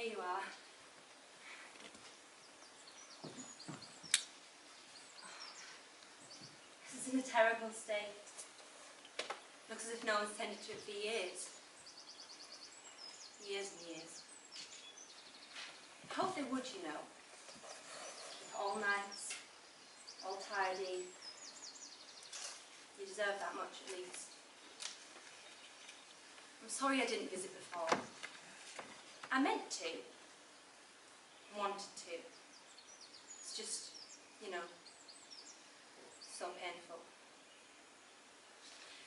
Here you are. This is in a terrible state. Looks as if no one's tended to it for years. Years and years. I hope they would, you know. All nice, all tidy. You deserve that much at least. I'm sorry I didn't visit before. I meant to. Wanted to. It's just, you know, so painful.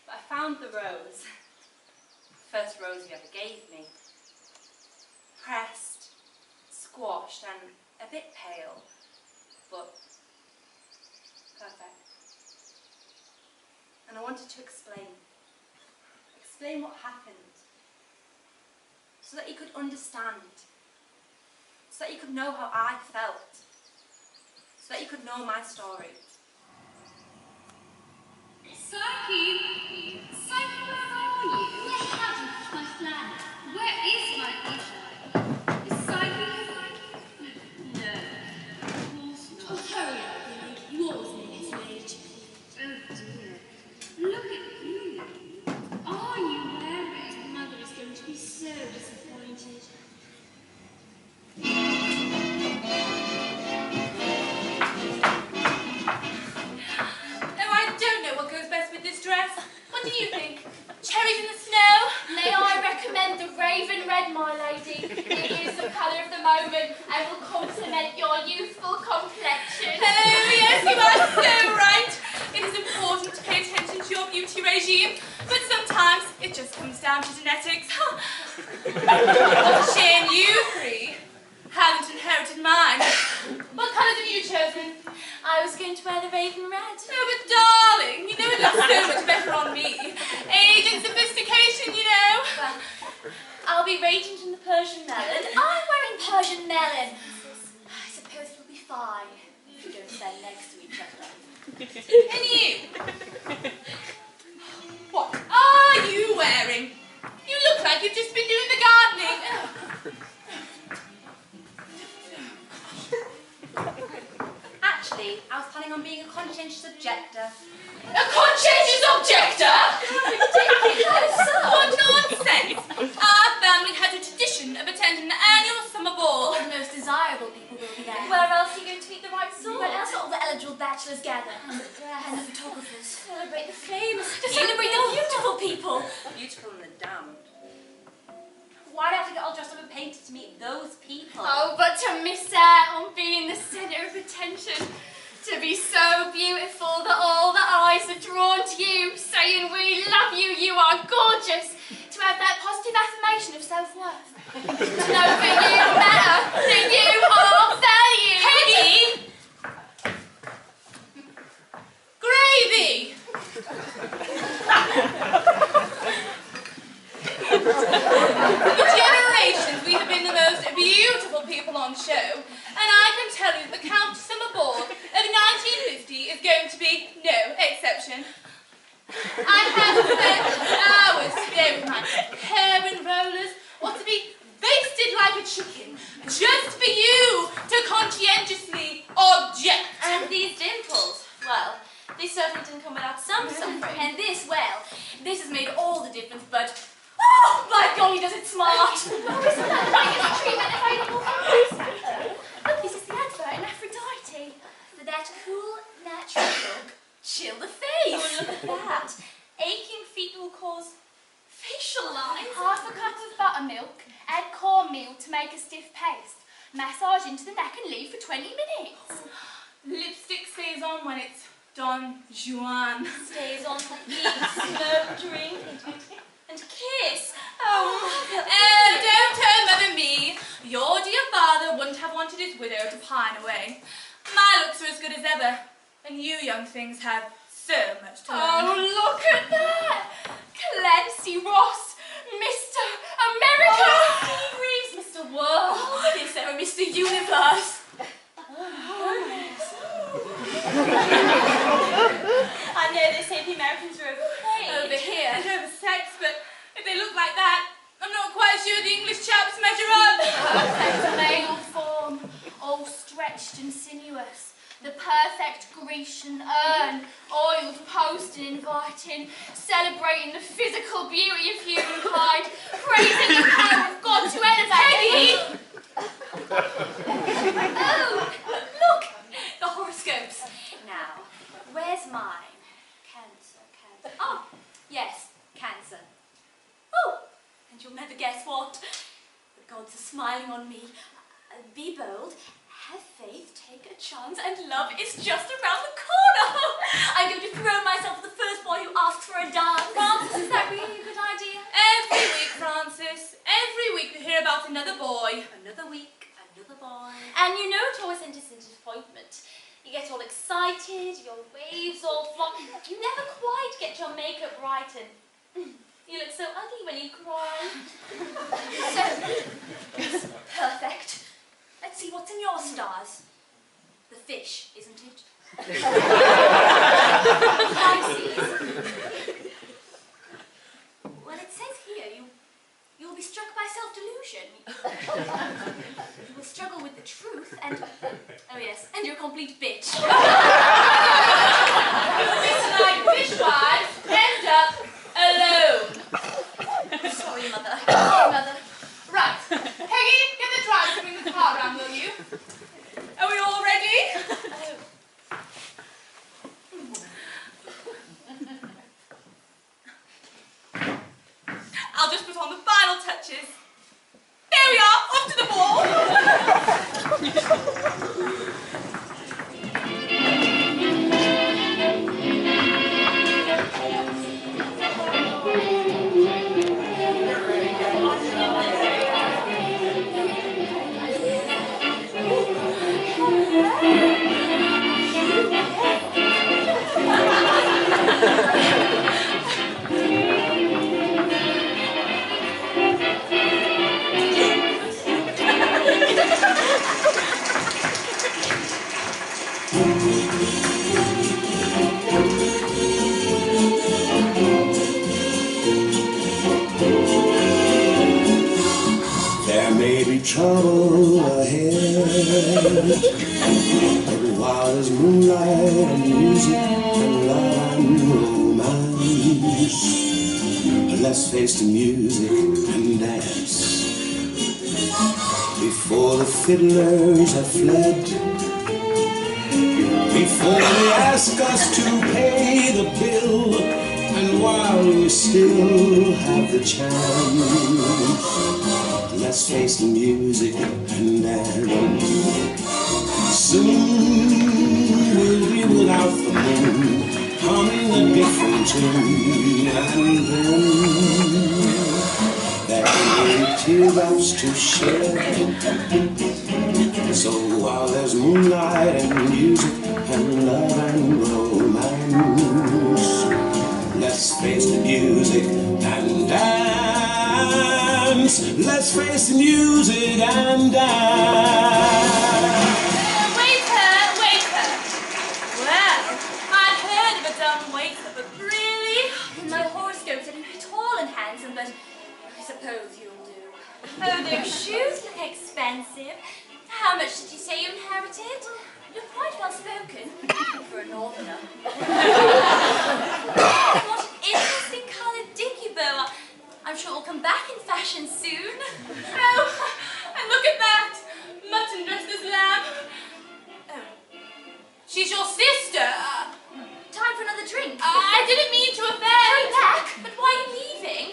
But I found the rose. First rose you ever gave me. Pressed, squashed and a bit pale, but perfect. And I wanted to explain what happened, so that you could understand, so that you could know how I felt, so that you could know my story. Psyche! Psyche, where are you? Where have you put my flag? Where is my butcher? Is Psyche? No, of course not. Oh, hurry up, Lily. You always make us late. Oh dear. Look at you. Are you wearing? Mother is going to be so disappointed. What do you think? Cherries in the snow? May I recommend the raven red, my lady? It is the colour of the moment and will complement your youthful complexion. Oh, yes, you are so right. It is important to pay attention to your beauty regime, but sometimes it just comes down to genetics. What a shame you three haven't inherited mine. What colours have you chosen? I was going to wear the raven red. Oh, but darling, you know it looks so much better on me. Age and sophistication, you know. Well, I'll be radiant in the Persian melon. I'm wearing Persian melon. I suppose it'll be fine if we don't stand next to each other. And you? What are you wearing? You look like you've just been doing the gardening. Actually, I was planning on being a conscientious objector. A conscientious objector? Ridiculous! What nonsense! Our family has a tradition of attending the annual summer ball. All the most desirable people will be there. Where else are you going to meet the right sort? Where else will all the eligible bachelors gather? And the photographers. Celebrate the famous. To celebrate the beautiful people. Beautiful and the damned. Why do I have to get all dressed up and painted to meet those people? Oh, but to miss out on being the centre of attention. To be so beautiful that all the eyes are drawn to you, saying we love you, you are gorgeous. To have that positive affirmation of self-worth. To know that you matter, that you are valued. Peggy! Gravy! For generations we have been the most beautiful people on show, and I can tell you that the Count Summer Ball of 1950 is going to be no exception. I have spent hours today with my hair in rollers, or to be basted like a chicken, just for you to conscientiously object. And these dimples, well, they certainly didn't come without some suffering. And this, well, this has made all the difference, but oh, by golly, does it smart! Oh, isn't that the latest treatment available for this? Look, this is the advert in Aphrodite. For that cool, natural look, chill the face. Oh, look at that. Aching feet will cause facial lines. Half a cup of buttermilk, add cornmeal to make a stiff paste. Massage into the neck and leave for 20 minutes. Lipstick stays on when it's Don Juan. Stays on the heat, smoke, drink, and kiss. Oh, don't mother me. Your dear father wouldn't have wanted his widow to pine away. My looks are as good as ever, and you young things have so much to learn. Oh, look at that! Clancy Ross, Mr. America! Steve Reeves, Mr. World. Oh, yes, there are Mr. Universe. I know they say the Americans are overpaid. Over here and over sex, but if they look like that, I'm not quite you the English chaps measure up. Perfect male form, all stretched and sinuous. The perfect Grecian urn, oiled, post and inviting, celebrating the physical beauty of humankind, praising the power of God to elevate. Oh, look, the horoscopes. Now, where's mine? Cancer. Oh, yes, Cancer. Oh, and you'll never guess what. The gods are smiling on me. Be bold. Have faith, take a chance, and love is just around the corner. I'm going to throw myself at the first boy who asks for a dance. Francis, is that really a good idea? Every week, Francis. Every week we hear about another boy. Another week, another boy. And you know it always ends in disappointment. You get all excited, your waves all flop. You never quite get your makeup right and you look so ugly when you cry. So, perfect. Let's see what's in your stars. The fish, isn't it? Pisces. Well, it says here you'll be struck by self-delusion. You will struggle with the truth and, oh yes, and you're a complete bitch. This like fishwives end up alone. Sorry, Mother. Sorry, Mother. Right. Peggy, get the driver to bring the car round, will you? Are we all ready? I'll just put on the final touches. There we are, off to the ball. Trouble ahead, but while there's moonlight and music and love and romance, let's face the music and dance. Before the fiddlers have fled, before they ask us to pay the bill, and while we still have the chance, let's face the music and dance. Soon we'll be without the moon, humming a different tune, and then there will be teardrops to shed. So while there's moonlight and music and love and romance, let's face the music and dance. Let's face the music and dance. Waiter! Well, I've heard of a dumb waiter, but really? My horoscope said you're tall and handsome, but I suppose you'll do. Oh, those shoes look expensive. How much did you say you inherited? You're quite well spoken for a northerner. What an interesting coloured dicky bow. I'm sure it'll come back in fashion soon. Oh, and look at that! Mutton dressed as lamb. Oh, she's your sister. Time for another drink. I didn't mean to offend. Hurry back, but why are you leaving?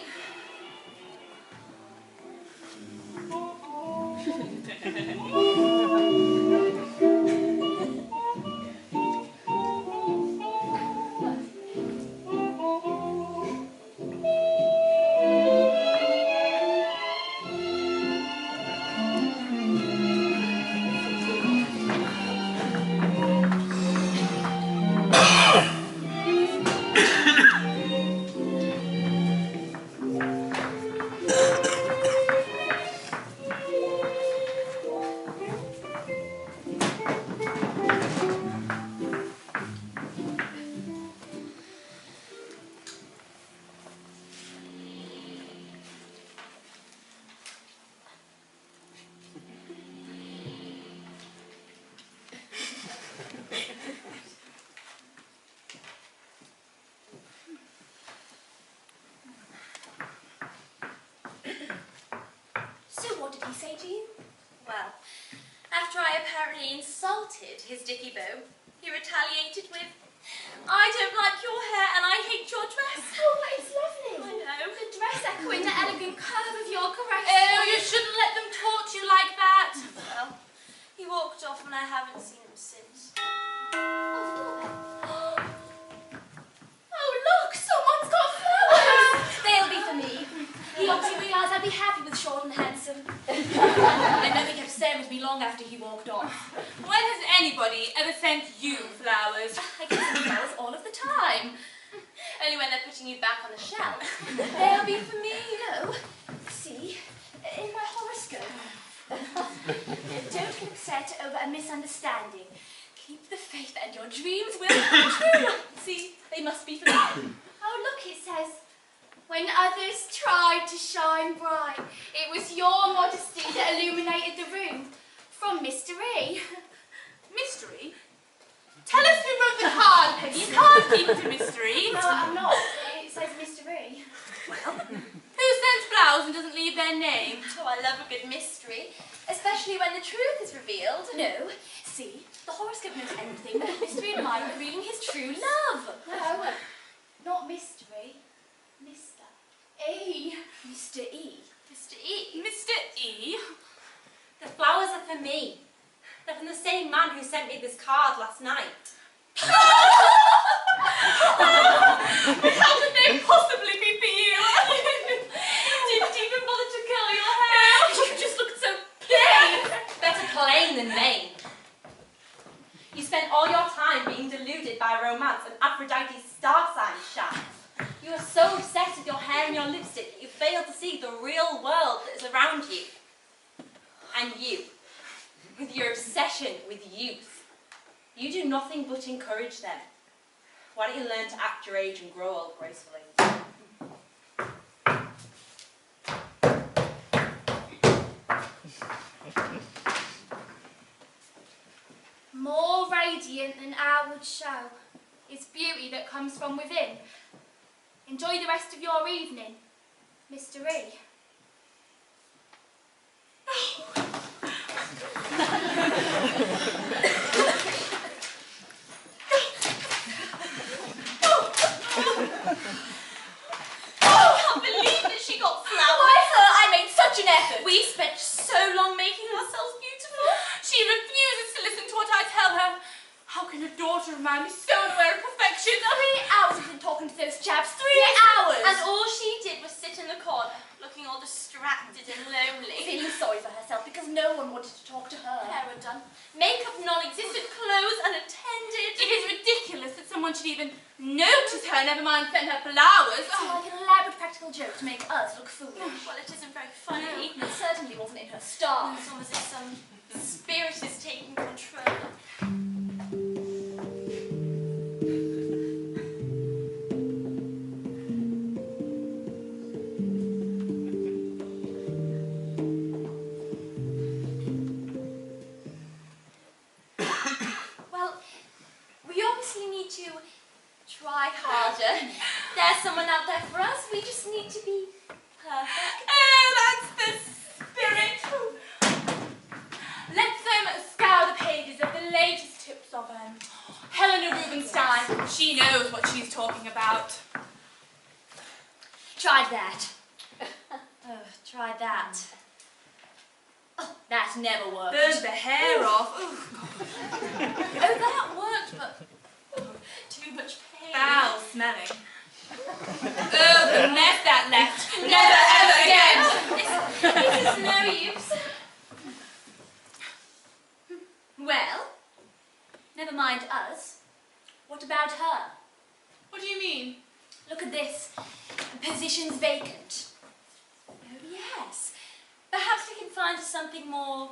he say to you? Well, after I apparently insulted his dicky bow, he retaliated with, I don't like your hair and I hate your dress. Oh, it's lovely. I know. The dress echoing the elegant curve of your caress. Oh, you shouldn't let them talk to you like that. Well, he walked off and I haven't seen him since. Oh, look, someone's got flowers. They'll be for me. He obviously realised I'd be happy with short and handsome. And nobody kept staring at me long after he walked off. When has anybody ever sent you flowers? I get some flowers all of the time. Only when they're putting you back on the shelf. They'll be for me, you know. See, in my horoscope. Don't get upset over a misunderstanding. Keep the faith and your dreams will come true. See, they must be for me. Oh, look, it says, when others tried to shine bright, it was your modesty that illuminated the room. From Mr. E. Mystery? Tell us who wrote the card, Peggy. You can't keep it a mystery. No, I'm not. It says Mr. E. Who sends flowers and doesn't leave their name? Oh, I love a good mystery. Especially when the truth is revealed. No, see, the horoscope knows anything but a mystery in mind revealing his true love. No, not mystery. Mr. E. Mr. E. Mr. E. Mr. E? The flowers are for me. They're from the same man who sent me this card last night. How could they possibly be for you? You didn't even bother to curl your hair. You just looked so plain. Better plain than vain. You spent all your time being deluded by romance and Aphrodite's star sign shafts. You are so obsessed with your hair and your lipstick that you fail to see the real world that is around you. And you, with your obsession with youth, you do nothing but encourage them. Why don't you learn to act your age and grow old gracefully? More radiant than outward show is beauty that comes from within. Enjoy the rest of your evening, Mr. E. We spent so long making ourselves beautiful. She refuses to listen to what I tell her. How can a daughter of mine be so unaware of perfection? 3 hours we've been talking to those chaps. 3 hours! And all she did was sit in the corner, looking all distracted and lonely. Feeling sorry for herself because no one wanted to talk to her. Hair undone, makeup non-existent, clothes unattended. It is ridiculous that someone should even notice her, never mind send her flowers. It's like an elaborate practical joke to make us look foolish. Well, it isn't very funny. No, it certainly wasn't in her stars. It's almost as if some spirit is taking control. Try harder. There's someone out there for us. We just need to be perfect. Oh, that's the spirit. Let's scour the pages of the latest tips of Helena Rubinstein. She knows what she's talking about. Tried that. Tried that. Oh, that never worked. Burned the hair off. Oh, Oh, that worked, but too much pain. foul smelling. Oh, the mess that left. Never ever again. This is no use. Well, never mind us. What about her? What do you mean? Look at this. Position's vacant. Oh, yes. Perhaps we can find her something more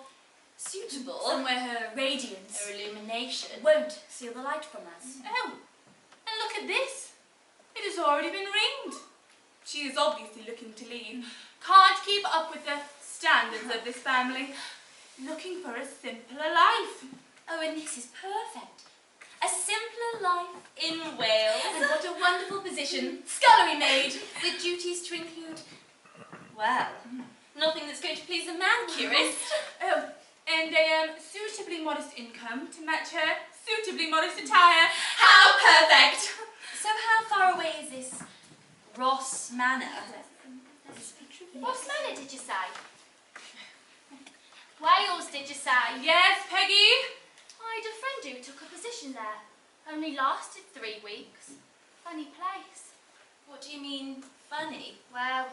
suitable. Somewhere her Radiance or illumination won't steal the light from us. Oh, and look at this. It has already been ringed. She is obviously looking to leave. Can't keep up with the standards of this family. Looking for a simpler life. Oh, and this is perfect. A simpler life in Wales. And what a wonderful position. Scullery maid, with duties to include, well, Nothing that's going to please the manicurist. Oh, and a suitably modest income to match her suitably modest attire. How perfect! So how far away is this Ross Manor? Ross Manor, did you say? Wales, did you say? Yes, Peggy? I had a friend who took a position there. Only lasted 3 weeks. Funny place. What do you mean, funny? Well,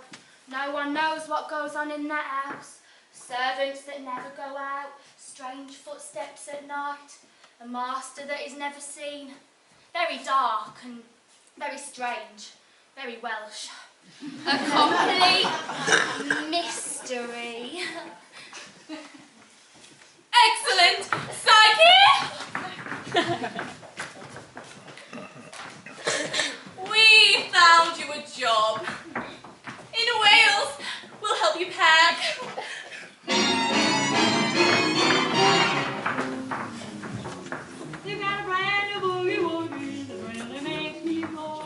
no one knows what goes on in that house. Servants that never go out, strange footsteps at night, a master that is never seen. Very dark and very strange, very Welsh. A complete mystery. Excellent! Psyche! We found you a job. In Wales. We'll help you pack. You got a brand new boogie woogie that really makes me go on.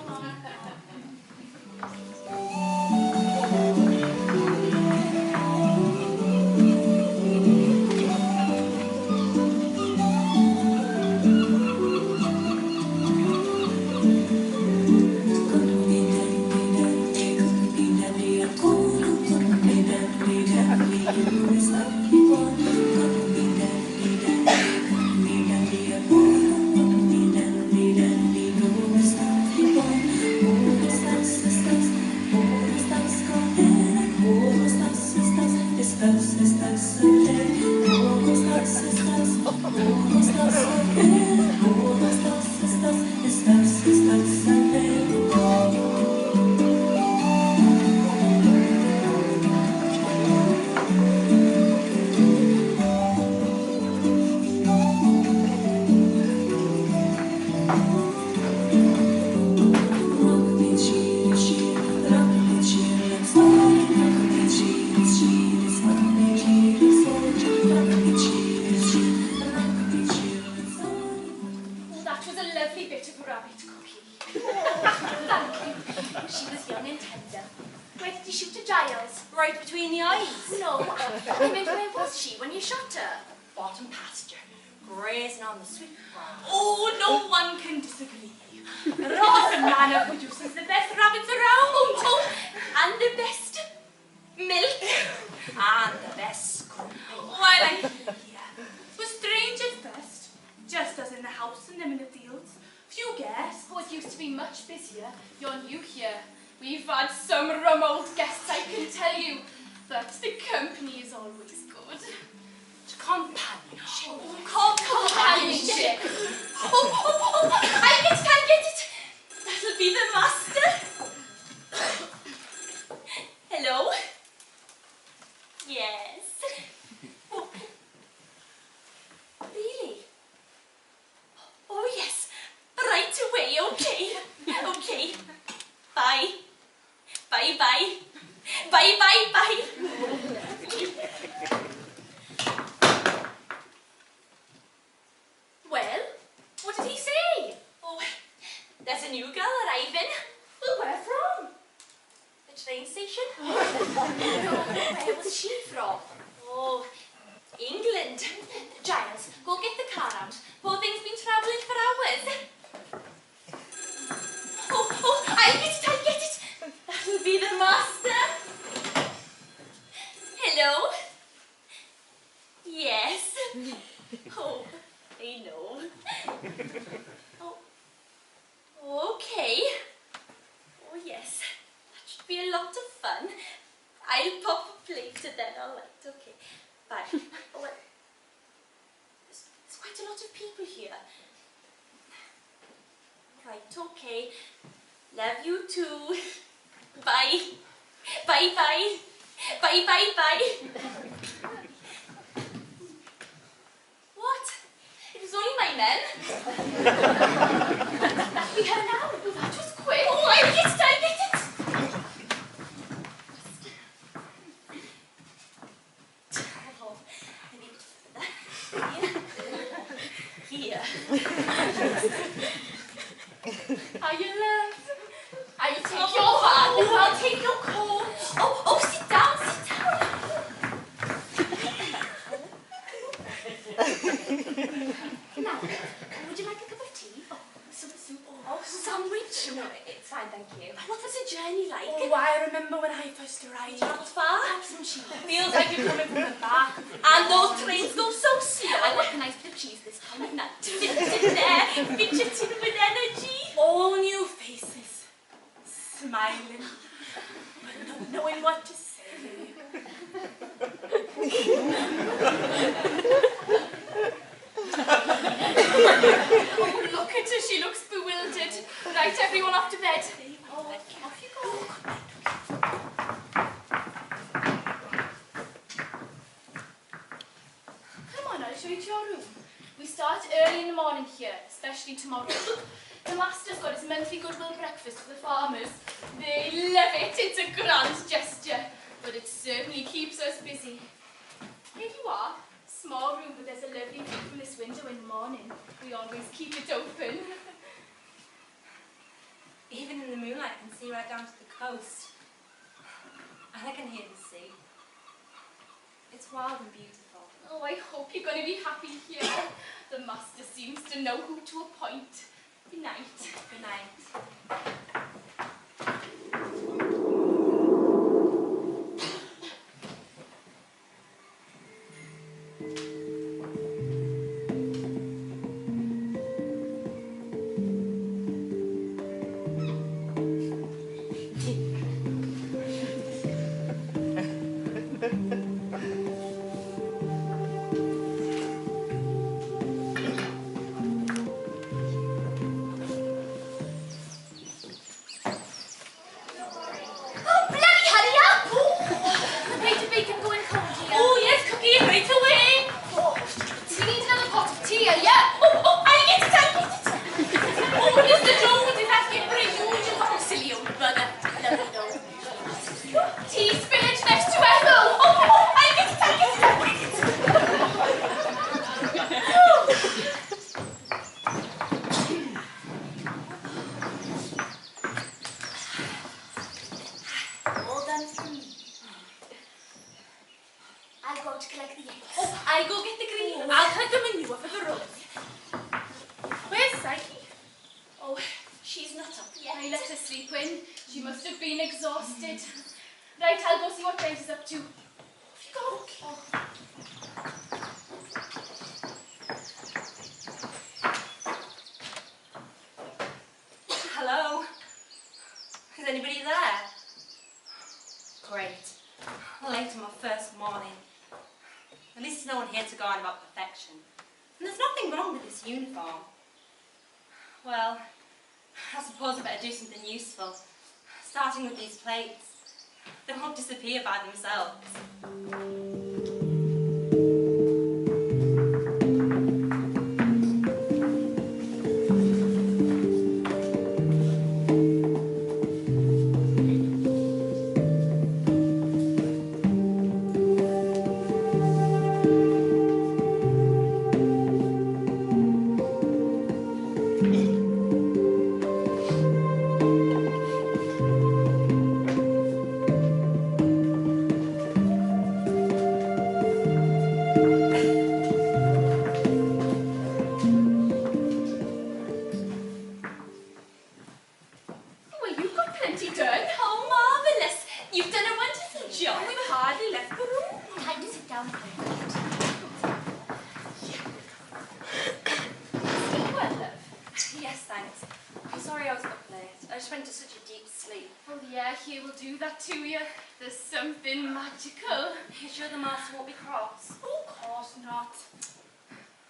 That was a lovely bit of rabbit cookie. Thank you. She was young and tender. Where did you shoot her, Giles? Right between the eyes. No, I meant where was she when you shot her? Bottom pasture. Grazing on the sweet ground. Oh, no one can disagree. Ross Manor produces the best rabbits around. Oh, and the best milk. And the best scrumping. While I'm here, was strange at first, just as in the house and them in the fields. Few guests. Oh, it used to be much busier. You're new here. We've had some rum old guests, I can tell you. But the company is always good. Companionship. Companionship. I get it. That'll be the master. Hello? Yes. Oh. Really? Oh, yes. Right away, okay. Okay. Bye. Bye. Well, what did he say? Oh, there's a new girl arriving. Well, where from? The train station. Where was she from? Oh, England. Giles, go get the car out. Poor thing's been travelling for hours. Oh, I'll get it. That'll be the master. Hello? Yes. Oh, I know. Oh, okay. Oh, yes. That should be a lot of fun. I'll pop up later then, all right, okay. Bye. Oh, well, there's quite a lot of people here. Right, okay. Love you too. Bye. Bye. What? It was only my men. That'll be her now. Well, that was quick. Oh, I'll get it. Oh, I need it further. Here. Are you love? I will take your bag and I'll take your coat. Oh, sit down. just arrived. Travelled far? Have some cheese. Feels like you're coming from the back. And those trains go so slow. I like a nice bit of cheese this time of night. Fidgeting there, fidgeting with energy. All new faces, smiling, but not knowing what to say. Oh, look at her, she looks bewildered. Right, everyone off to bed. Oh, off you go. Come on, I'll show you to your room. We start early in the morning here, especially tomorrow. The master's got his monthly goodwill breakfast for the farmers. They love it. It's a grand gesture, but it certainly keeps us busy. Here you are. Small room, but there's a lovely view from this window in the morning. We always keep it open. Even in the moonlight, I can see right down to the coast. And I can hear the sea. It's wild and beautiful. Oh, I hope you're going to be happy here. The master seems to know who to appoint. Good night. Good night. I go get the green. I'll collect the manure for the road. Where's Psyche? Oh, she's not up yet. I let her sleep in. She must have been exhausted. Right, I'll go see what Grace is up to. Off you go. Oh. Hello? Is anybody there? Great. Late on my first morning. At least there's no one here to go on about perfection. And there's nothing wrong with this uniform. Well, I suppose I better do something useful. Starting with these plates. They won't disappear by themselves.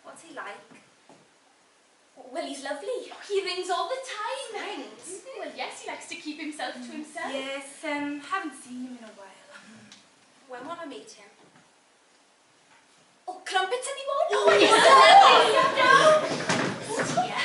What's he like? Well, he's lovely. He rings all the time. Rings? Well, yes, he likes to keep himself to himself. Yes, haven't seen him in a while. When will I meet him? Oh, crumpets, anyone? Oh, yes. Oh, dear.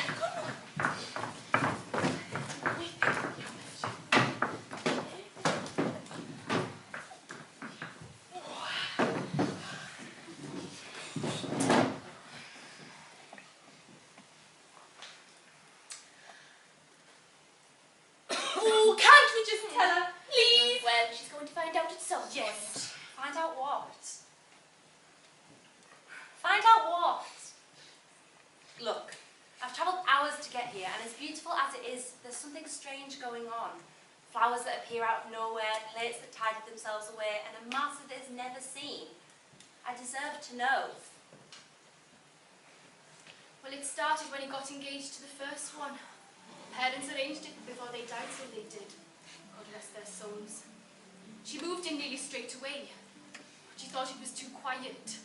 Oh, can't we just tell her, please? Well, she's going to find out at some point. Yes. Find out what? Find out what? Look, I've travelled hours to get here, and as beautiful as it is, there's something strange going on. Flowers that appear out of nowhere, plates that tidy themselves away, and a master that is never seen. I deserve to know. Well, it started when he got engaged to the first one. Parents arranged it before they died, so they did. God bless their souls. She moved in nearly straight away. She thought it was too quiet.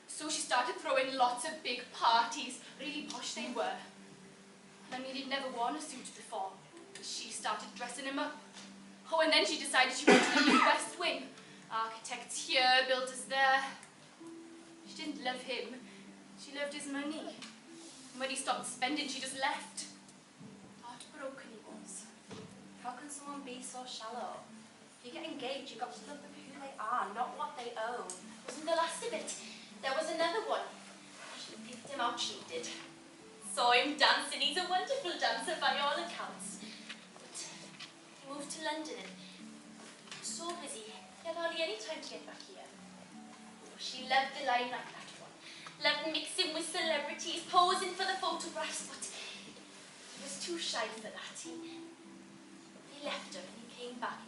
So she started throwing lots of big parties. Really posh they were. I mean, he'd never worn a suit before. She started dressing him up. Oh, and then she decided she wanted to live West Wing. Architects here, builders there. She didn't love him. She loved his money. And when he stopped spending, she just left. Heartbroken he was. How can someone be so shallow? If you get engaged, you've got to love them for who they are, not what they own. Wasn't the last of it. There was another one. She picked him out, she did. Saw him dancing. He's a wonderful dancer by all accounts. But he moved to London and was so busy, he had hardly any time to get back here. She loved the limelight, that one. Loved mixing with celebrities, posing for the photographs, but he was too shy for that. He left her and he came back.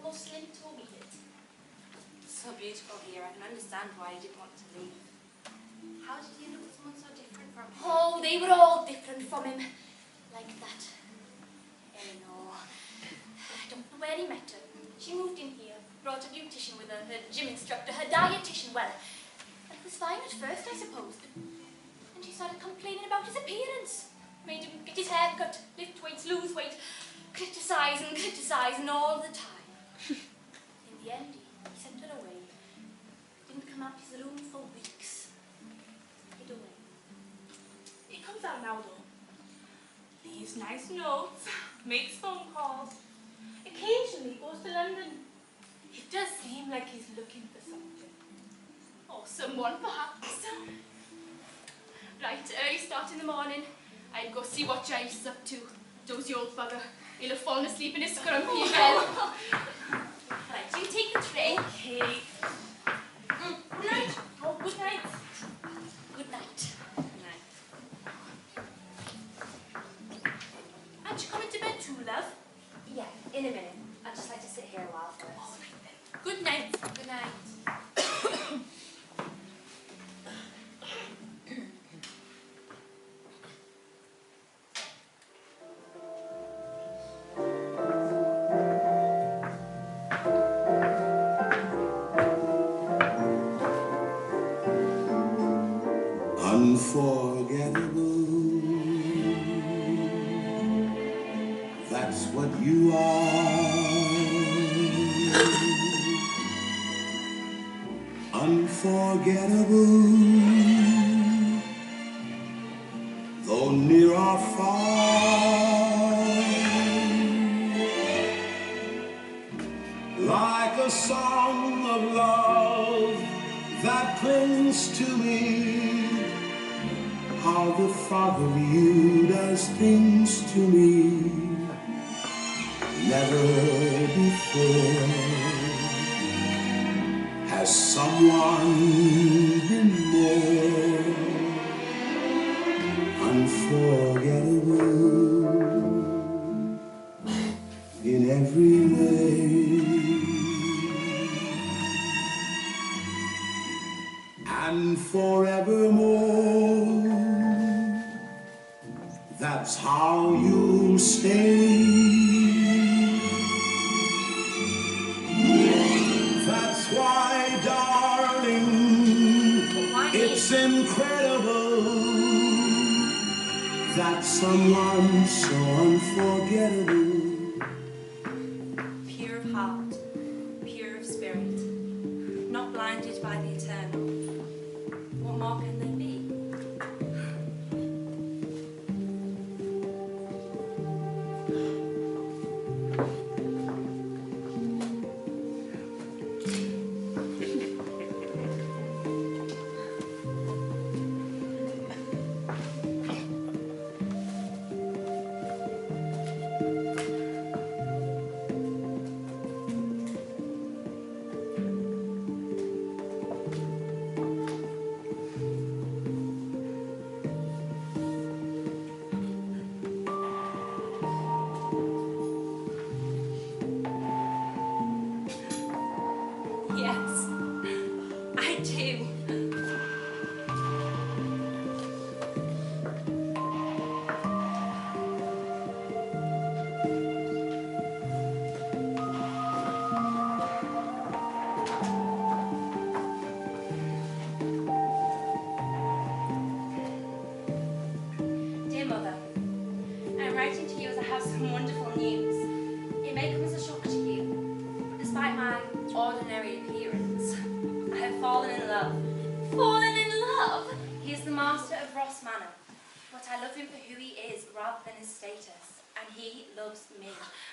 Almost Slim told me that. It's so beautiful here, I can understand why he didn't want to leave. How did you look at someone so different from him? Oh, they were all different from him. Like that. Eleanor. I don't know where he met her. She moved in here, brought a beautician with her, her gym instructor, her dietitian. Well, it was fine at first, I suppose. And she started complaining about his appearance. Made him get his hair cut, lift weights, lose weight, criticizing all the time. In the end, he sent her away. Didn't come out his room for weeks. Hid away. He comes out now, though. Leaves nice notes, makes phone calls, occasionally goes to London. It does seem like he's looking for something. Or someone, perhaps. Right, early start in the morning. I'd go see what Giles is up to. Dozy old bugger. He'll have fallen asleep in his scrumpy again. Right, you take the tray. Okay. Good night. Oh, good night. Good night. Aren't you coming to bed too, love? Yeah, in a minute. I'd just like to sit here a while first. All right then. Good night. Good night. Unforgettable, that's what you are. Unforgettable, though near or far, like a song of love that clings to me. How the thought of you does things to me. Never before has someone been more unforgettable in every way. And forevermore, that's how you'll stay. That's why, darling, it's incredible that someone so unforgettable, Pure of heart, pure of spirit, not blinded by the eternal. What more can there be? too. Dear Mother, I am writing to you as I have some wonderful news. It may come as a shock to you, but despite my ordinary appearance, I have fallen in love. Fallen in love? He is the master of Ross Manor, but I love him for who he is rather than his status, and he loves me.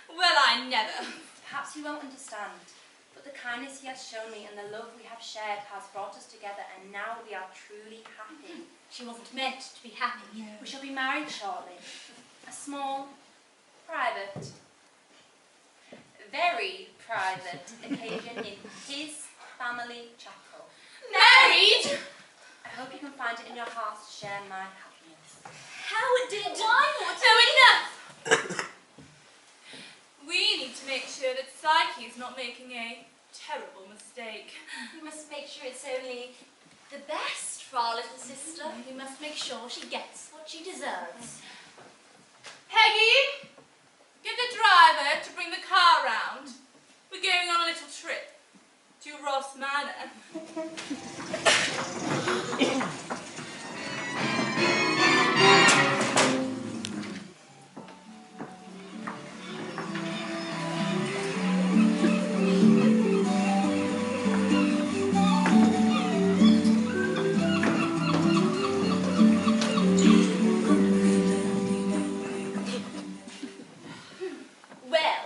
Well, I never. Perhaps you won't understand, but the kindness he has shown me and the love we have shared has brought us together, and now we are truly happy. She wasn't meant to be happy. We shall be married shortly. A small, private, very private occasion in his family chapel. Married? I hope you can find it in your heart to share my happiness. How did... Why not? No, enough! We need to make sure that Psyche is not making a terrible mistake. We must make sure it's only the best for our little sister. We must make sure she gets what she deserves. Peggy, get the driver to bring the car round. We're going on a little trip to Ross Manor. Well,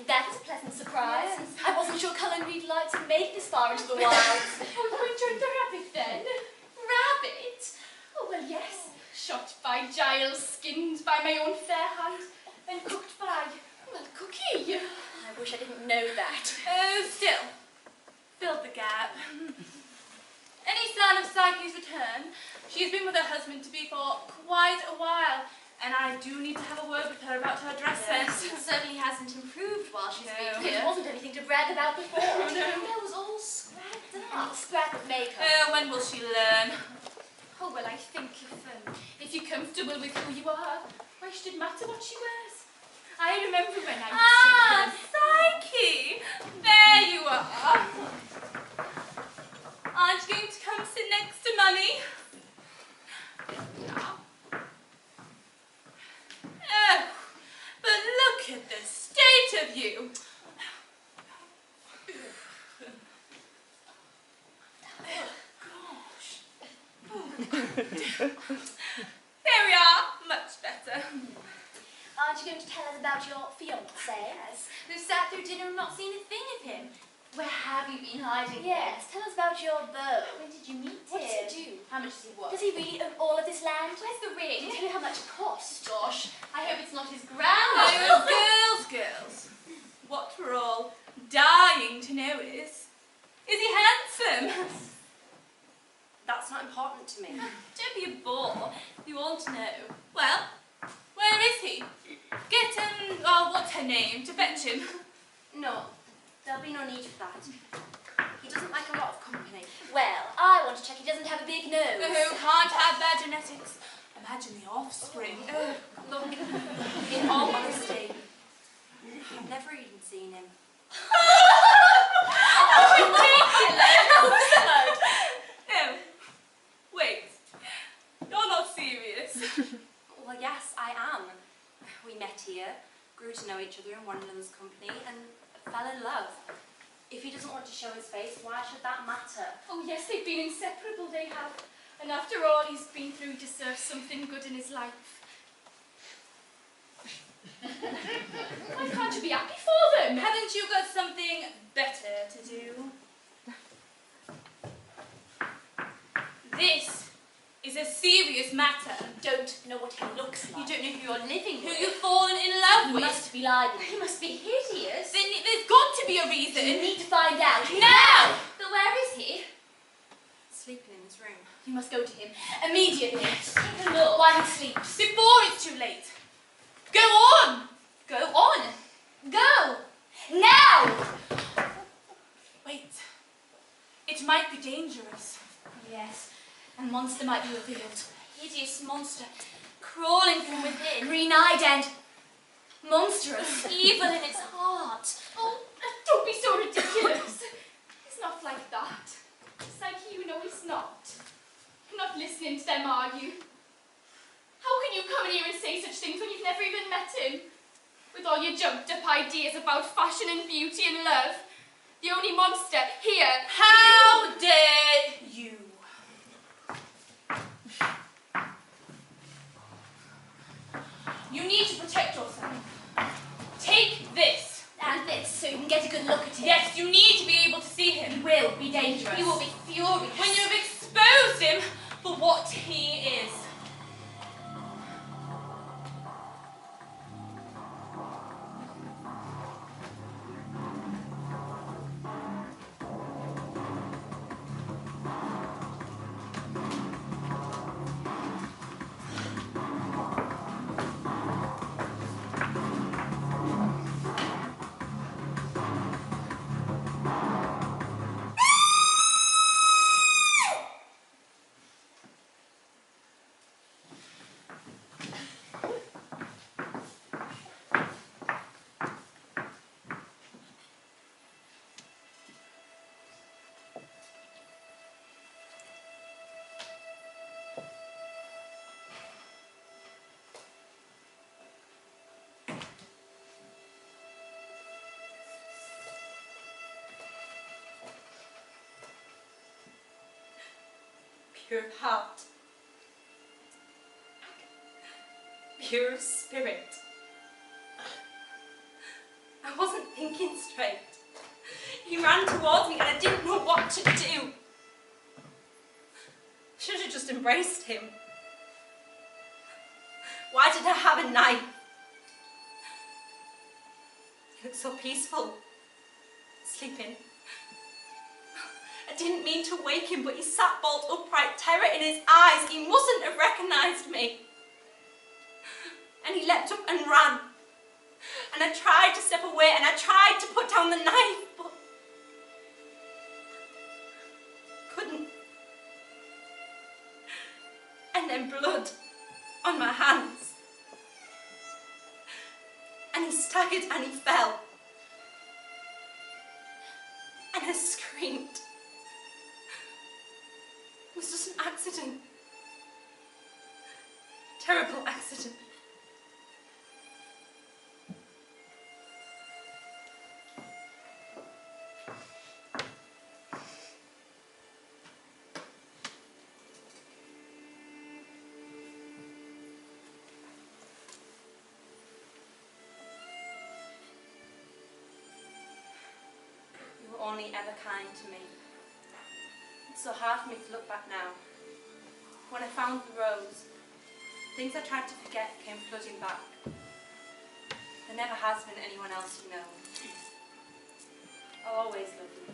that is a pleasant surprise. I wasn't sure Cullen Reed liked to make this far into the wilds. Oh, you enjoyed the rabbit then? Rabbit? Oh, well, yes. Shot by Giles, skinned by my own fair hand, and cooked by, well, Cookie. I wish I didn't know that. Oh, still, filled the gap. Any sign of Psyche's return? She's been with her husband to be for quite a while, and I do need to have a word with her about her dress sense. It certainly hasn't improved while she's No. been here. It wasn't anything to brag about before. No. There was all scrapped up. Scrap of makeup. When will she learn? Oh, well, I think if you're comfortable with who you are, why should it matter what she wears? I remember when I was Ah, Psyche! There you are. Aren't you going to come sit next to Mummy? Oh, but look at the state of you. There we are, much better. Aren't you going to tell us about your fiancé? Yes, who sat through dinner and not seen a thing of him. Where have you been hiding? Yes, tell us about your beau. When did you meet What him? does he do? How much does he worth? Does he really own all of this land? Where's the ring? Tell you how much it cost. Gosh, I hope it's not his Oh, grandma. girls. What we're all dying to know is he handsome? That's not important to me. Don't be a bore. You want to know. Well, where is he? Get what's her name, to fetch him. No, there'll be no need for that. He doesn't like a lot of company. Well, I want to check he doesn't have a big nose. Who can't have bad genetics? Imagine the offspring. Look, in all honesty, I've never even seen him. No. Wait. You're not serious. Well, yes, I am. We met here, grew to know each other in one another's company, and fell in love. If he doesn't want to show his face, why should that matter? Oh, yes, they've been inseparable, they have. And after all he's been through, he deserves something good in his life. Why can't you be happy for them? Haven't you got something better to do? This is a serious matter. Don't know what he looks You like. don't know who you're living Who with. you've fallen in love He with. must be lying. He must be hideous. Then there's got to be a You reason. need to find out. Now! But where is he? Sleeping in his room. You must go to him immediately. Take a look. While he sleeps. Before it's too late. Go on! Go on. Go. Now. Wait. It It might be dangerous. Yes, a monster might be revealed. A hideous monster, crawling from within, green-eyed and monstrous, evil in its heart. Oh, don't be so ridiculous. It's not like that. Psyche, you know it's not. I'm not listening to them argue. How can you come in here and say such things when you've never even met him? With all your jumped-up ideas about fashion and beauty and love. The only monster here... How dare you? You need to protect yourself. Take this. And this, so you can get a good look at him. Yes, you need to be able to see him. He will be dangerous. He will be furious when you have exposed him for what he is. Pure of heart, pure of spirit. I wasn't thinking straight. He ran towards me and I didn't know what to do. Should have just embraced him. Why did I have a knife? He looked so peaceful, sleeping. I didn't mean to wake him, but he sat bolt upright, terror in his eyes. He mustn't have recognised me. And he leapt up and ran. And I tried to step away and I tried to put down the knife, but couldn't. And then blood on my hands. And he staggered and he fell. And I screamed. It was just an accident. Terrible accident. You were only ever kind to me. It's so hard for me to look back now. When I found the rose, things I tried to forget came flooding back. There never has been anyone else you know. I'll always love you.